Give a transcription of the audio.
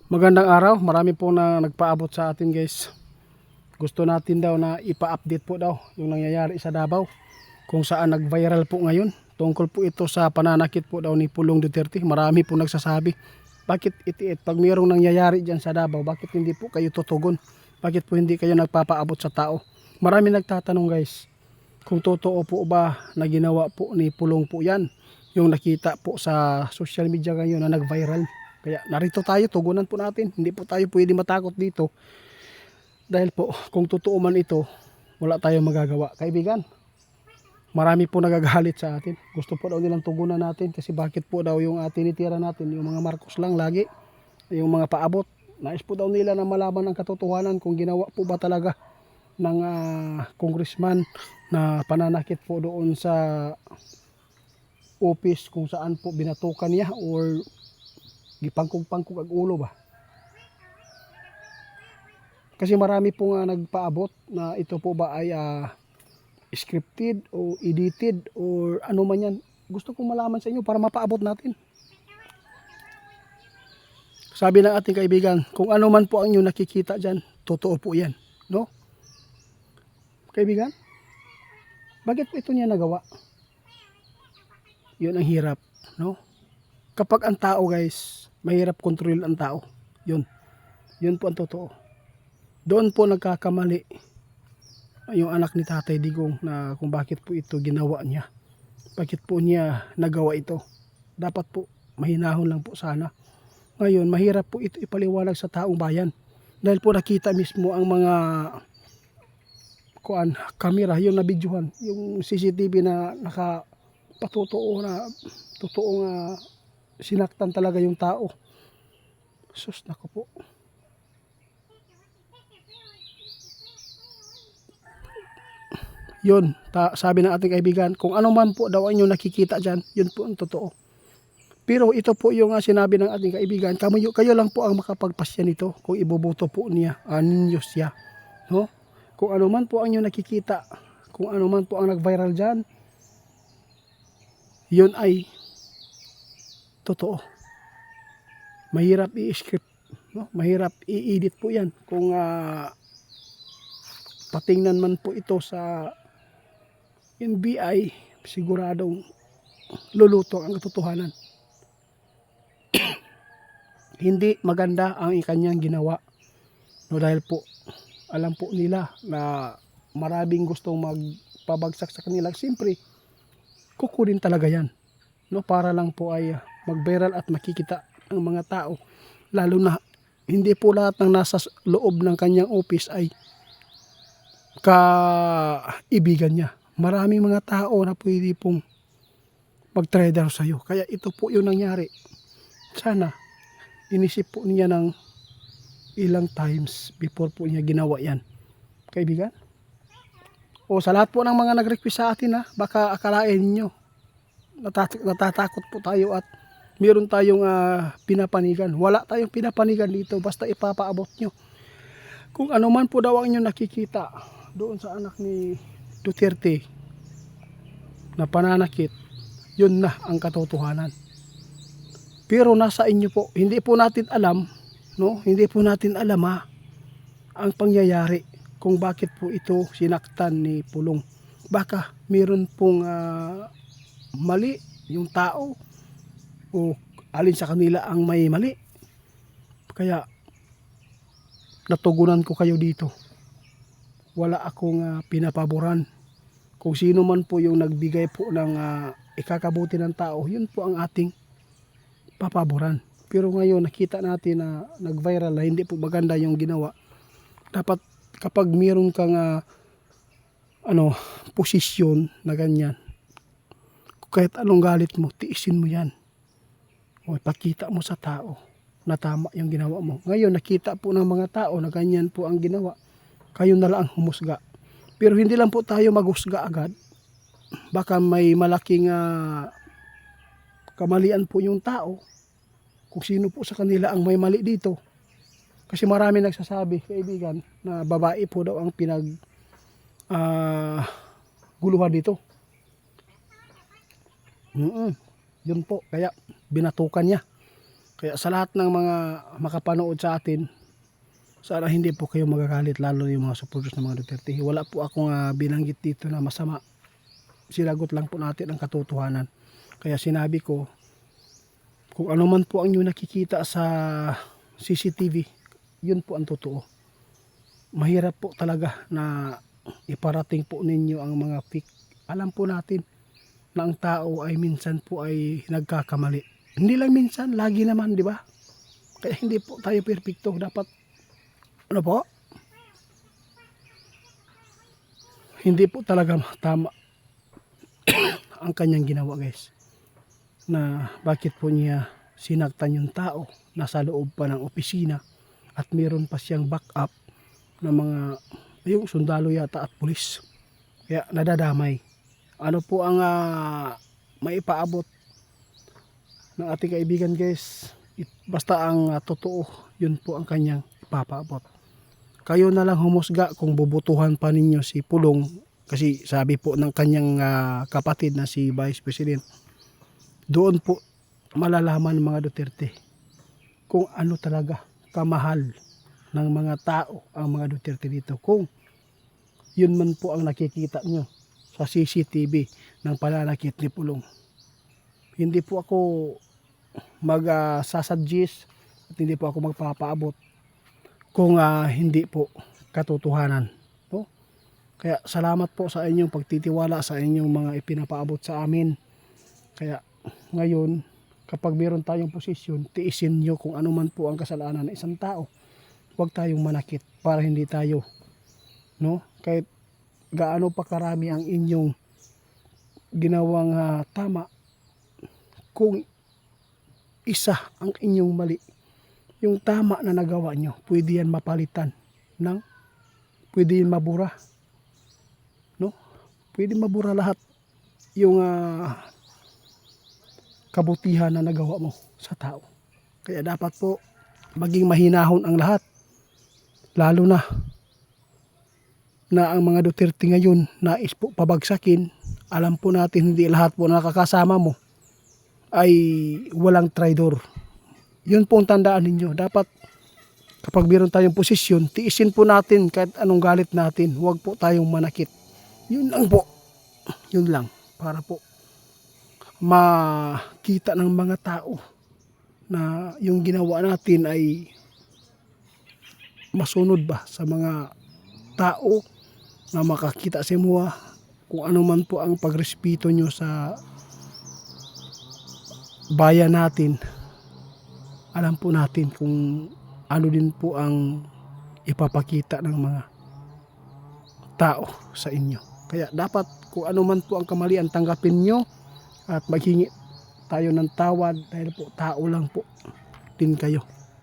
Magandang araw, marami po na nagpaabot sa atin guys. Gusto natin daw na ipa-update po daw yung nangyayari sa Davao, kung saan nag-viral po ngayon. Tungkol po ito sa pananakit po daw ni Pulong Duterte. Marami po nagsasabi, bakit itiit pag mayroong nangyayari dyan sa Davao, bakit hindi po kayo tutugon? Bakit po hindi kayo nagpapaabot sa tao? Marami nagtatanong guys, kung totoo po ba na ginawa po ni Pulong po yan, yung nakita po sa social media ngayon na nag-viral. Kaya narito tayo, tugunan po natin. Hindi po tayo pwede matakot dito. Dahil po, kung totoo man ito, wala tayong magagawa. Kaibigan, marami po nagagalit sa atin. Gusto po daw nilang tugunan natin kasi bakit po daw yung tinitira natin, yung mga Marcos lang lagi, yung mga paabot. Nais po daw nila na malaman ang katotohanan kung ginawa po ba talaga ng congressman na pananakit po doon sa office kung saan po binatukan niya or gipangkog-pangkog ang ulo ba. Kasi marami po nga nagpaabot na ito po ba ay scripted o edited or ano man yan. Gusto kong malaman sa inyo para mapaabot natin. Sabi ng ating kaibigan, kung ano man po ang inyo nakikita dyan, totoo po yan, no? Kaibigan, bakit ito niya nagawa? Yun ang hirap, no? Kapag ang tao guys, mahirap kontrol ang tao. Yun po ang totoo. Doon po nagkakamali yung anak ni Tatay Digong na kung bakit po ito ginawa niya. Bakit po niya nagawa ito. Dapat po mahinahon lang po sana. Ngayon mahirap po ito ipaliwanag sa taong bayan. Dahil po nakita mismo ang mga kamera, yung nabidyohan, yung CCTV na nakapatutuo na totoong sinaktan talaga yung tao. Sus, nako po. Yun, sabi ng ating kaibigan, kung ano man po daw ang inyong nakikita dyan, yun po ang totoo. Pero ito po yung sinabi ng ating kaibigan, kayo lang po ang makapagpasya nito kung iboboto po niya, ninyo siya. No? Kung ano man po ang inyong nakikita, kung ano man po ang nag-viral dyan, yun ay totoo. Mahirap i-script, no? Mahirap i-edit po yan. Kung patingnan man po ito sa NBI, siguradong luluto ang katotohanan. Hindi maganda ang kanyang ginawa. No, dahil po, alam po nila na maraming gustong magpabagsak sa kanila. Siyempre, kukunin talaga yan. No, para lang po ay mag-viral at makikita ang mga tao. Lalo na, hindi po lahat ng nasa loob ng kanyang office ay kaibigan niya. Maraming mga tao na pwede pong mag-trader sa iyo. Kaya ito po yung nangyari. Sana inisip po niya ng ilang times before po niya ginawa yan. Kaibigan? O sa lahat po ng mga nag-request sa atin baka akalain niyo natatakot po tayo at meron tayong pinapanigan. Wala tayong pinapanigan dito, basta ipapaabot nyo. Kung ano man po daw ang inyo nakikita doon sa anak ni Duterte na pananakit, yun na ang katotohanan. Pero nasa inyo po, hindi po natin alam, no? Hindi po natin alam ang pangyayari kung bakit po ito sinaktan ni Pulong. Baka meron pong mali yung tao o alin sa kanila ang may mali. Kaya natugunan ko kayo dito. Wala akong pinapaboran. Kung sino man po yung nagbigay po ng ikakabuti ng tao, yun po ang ating papaboran. Pero ngayon nakita natin na nag-viral na hindi po maganda yung ginawa. Dapat kapag meron kang posisyon na ganyan, kahit anong galit mo, tiisin mo yan. O ipakita mo sa tao na tama yung ginawa mo. Ngayon nakita po ng mga tao na ganyan po ang ginawa. Kayo na lang ang humusga. Pero hindi lang po tayo maghusga agad. Baka may malaking kamalian po yung tao. Kung sino po sa kanila ang may mali dito. Kasi marami nagsasabi, kaibigan, na babae po daw ang guluhan dito. Yun po, kaya binatukan niya. Kaya sa lahat ng mga makapanood sa atin, sana hindi po kayo magagalit, lalo yung mga supporters ng mga Duterte. Wala po akong binanggit dito na masama. Sinagot lang po natin ang katotohanan. Kaya sinabi ko, kung ano man po ang inyo nakikita sa CCTV, yun po ang totoo. Mahirap po talaga na iparating po ninyo ang mga fake. Alam po natin na ang tao ay minsan po ay nagkakamali. Hindi lang minsan, lagi naman, di ba? Kaya hindi po tayo perfecto. Dapat, ano po? Hindi po talaga tama ang kanyang ginawa, guys. Na bakit po niya sinaktan yung tao nasa loob pa ng opisina at meron pa siyang backup ng mga yung sundalo yata at pulis. Kaya nadadamay. Ano po ang maipaabot ng ating kaibigan, guys? Basta ang totoo, yun po ang kanyang ipapaabot. Kayo na lang humusga kung bubutuhan pa ninyo si Pulong, kasi sabi po ng kanyang kapatid na si Vice President, doon po malalaman ng mga Duterte kung ano talaga kamahal ng mga tao ang mga Duterte dito. Kung yun man po ang nakikita nyo sa CCTV ng pananakit ni Pulong. Hindi po ako mag-suggest at hindi po ako magpapaabot kung hindi po katotohanan. No? Kaya salamat po sa inyong pagtitiwala, sa inyong mga ipinapaabot sa amin. Kaya ngayon, kapag meron tayong posisyon, tiisin nyo kung ano man po ang kasalanan ng isang tao. Huwag tayong manakit para hindi tayo, no? Kahit gaano pa karami ang inyong ginawang tama, kung isa ang inyong mali, yung tama na nagawa nyo, pwede yan mapalitan ng, pwede yan mabura, no? Pwede mabura lahat yung kabutihan na nagawa mo sa tao. Kaya dapat po maging mahinahon ang lahat, lalo na ang mga Duterte ngayon nais po pabagsakin. Alam po natin hindi lahat po nakakasama mo ay walang traidor. Yun po ang tandaan ninyo. Dapat kapag meron tayong posisyon, tiisin po natin kahit anong galit natin. Huwag po tayong manakit. Yun lang po. Yun lang. Para po makita ng mga tao na yung ginawa natin ay masunod ba sa mga tao, na makakita sa mga kung ano man po ang pagrespeto nyo sa bayan natin. Alam po natin kung ano din po ang ipapakita ng mga tao sa inyo. Kaya dapat kung ano man po ang kamalian, tanggapin nyo at maghingi tayo ng tawad dahil po tao lang po din kayo.